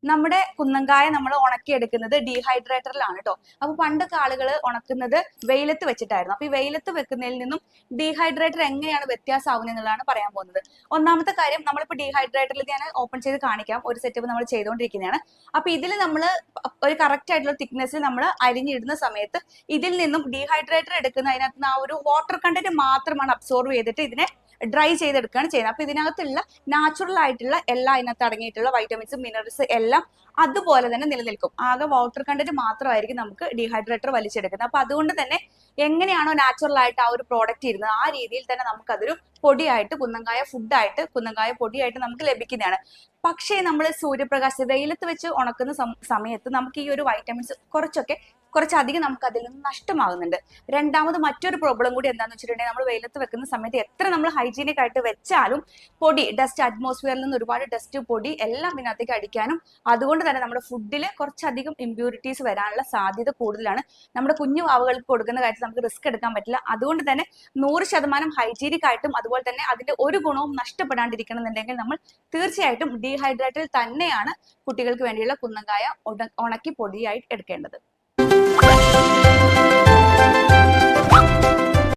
നമ്മുടെ കുന്നങ്കായ നമ്മൾ ഉണക്കിയെടുക്കുന്നത് ഡീഹൈഡ്രേറ്ററിലാണ് കേട്ടോ. അപ്പൊ പണ്ടൊക്കെ ആളുകൾ ഉണക്കുന്നത് വെയിലത്ത് വെച്ചിട്ടായിരുന്നു. അപ്പൊ ഈ വെയിലത്ത് വെക്കുന്നതിൽ നിന്നും ഡീഹൈഡ്രേറ്റർ എങ്ങനെയാണ് വ്യത്യാസമാവുന്നത് എന്നുള്ളതാണ് പറയാൻ പോകുന്നത്. ഒന്നാമത്തെ കാര്യം, നമ്മളിപ്പോൾ ഡീഹൈഡ്രേറ്ററിൽ ഞാൻ ഓപ്പൺ ചെയ്ത് കാണിക്കാം, ഒരു സെറ്റപ്പ് നമ്മൾ ചെയ്തുകൊണ്ടിരിക്കുന്നതാണ്. അപ്പൊ ഇതിൽ നമ്മൾ ഒരു കറക്റ്റ് ആയിട്ടുള്ള തിക്നെസ്സിൽ നമ്മൾ അരിഞ്ഞിടുന്ന സമയത്ത് ഇതിൽ നിന്നും ഡീഹൈഡ്രേറ്റർ എടുക്കുന്ന അതിനകത്ത് നിന്ന് ആ ഒരു വാട്ടർ കണ്ടന്റ് മാത്രമാണ് അബ്സോർവ് ചെയ്തിട്ട് ഇതിനെ ഡ്രൈ ചെയ്തെടുക്കുകയാണ് ചെയ്യുന്നത്. അപ്പൊ ഇതിനകത്തുള്ള നാച്ചുറൽ ആയിട്ടുള്ള എല്ലാ അതിനകത്ത് അടങ്ങിയിട്ടുള്ള വൈറ്റമിൻസും മിനറൽസ് എല്ലാം അതുപോലെ തന്നെ നിലനിൽക്കും. ആകെ വാട്ടർ കണ്ടന്റ് മാത്രമായിരിക്കും നമുക്ക് ഡീഹൈഡ്രേറ്റർ വലിച്ചെടുക്കുന്നത്. അപ്പൊ അതുകൊണ്ട് തന്നെ എങ്ങനെയാണോ നാച്ചുറൽ ആയിട്ട് ആ ഒരു പ്രോഡക്റ്റ് ഇരുന്നത് ആ രീതിയിൽ തന്നെ നമുക്ക് അതൊരു പൊടിയായിട്ട് കുന്നങ്കായ ഫുഡായിട്ട് കുന്നങ്കായ പൊടിയായിട്ട് നമുക്ക് ലഭിക്കുന്നതാണ്. പക്ഷേ നമ്മൾ സൂര്യപ്രകാശ വെയിലത്ത് വെച്ച് ഉണക്കുന്ന സമയത്ത് നമുക്ക് ഈ ഒരു വൈറ്റമിൻസ് കുറച്ചധികം നമുക്ക് അതിൽ നിന്ന് നഷ്ടമാകുന്നുണ്ട്. രണ്ടാമത് മറ്റൊരു പ്രോബ്ലം കൂടി എന്താണെന്ന് വെച്ചിട്ടുണ്ടെങ്കിൽ, നമ്മൾ വെയിലത്ത് വെക്കുന്ന സമയത്ത് എത്ര നമ്മൾ ഹൈജീനിക് ആയിട്ട് വെച്ചാലും പൊടി, ഡസ്റ്റ്, അറ്റ്മോസ്ഫിയറിൽ നിന്ന് ഒരുപാട് ഡസ്റ്റ്, പൊടി എല്ലാം ഇതിനകത്തേക്ക് അടിക്കാനും അതുകൊണ്ട് തന്നെ നമ്മുടെ ഫുഡിൽ കുറച്ചധികം ഇമ്പ്യൂരിറ്റീസ് വരാനുള്ള സാധ്യത കൂടുതലാണ്. നമ്മുടെ കുഞ്ഞു വാവുകൾക്ക് കൊടുക്കുന്ന കാര്യത്തിൽ നമുക്ക് റിസ്ക് എടുക്കാൻ പറ്റില്ല. അതുകൊണ്ട് തന്നെ 100% ഹൈജീനിക് ആയിട്ടും അതുപോലെ തന്നെ അതിന്റെ ഒരു ഗുണവും നഷ്ടപ്പെടാണ്ടിരിക്കണം എന്നുണ്ടെങ്കിൽ നമ്മൾ തീർച്ചയായിട്ടും ഡീഹൈഡ്രേറ്റിൽ തന്നെയാണ് കുട്ടികൾക്ക് വേണ്ടിയുള്ള കുന്നങ്കായ ഉണക്കി പൊടിയായി എടുക്കേണ്ടത്.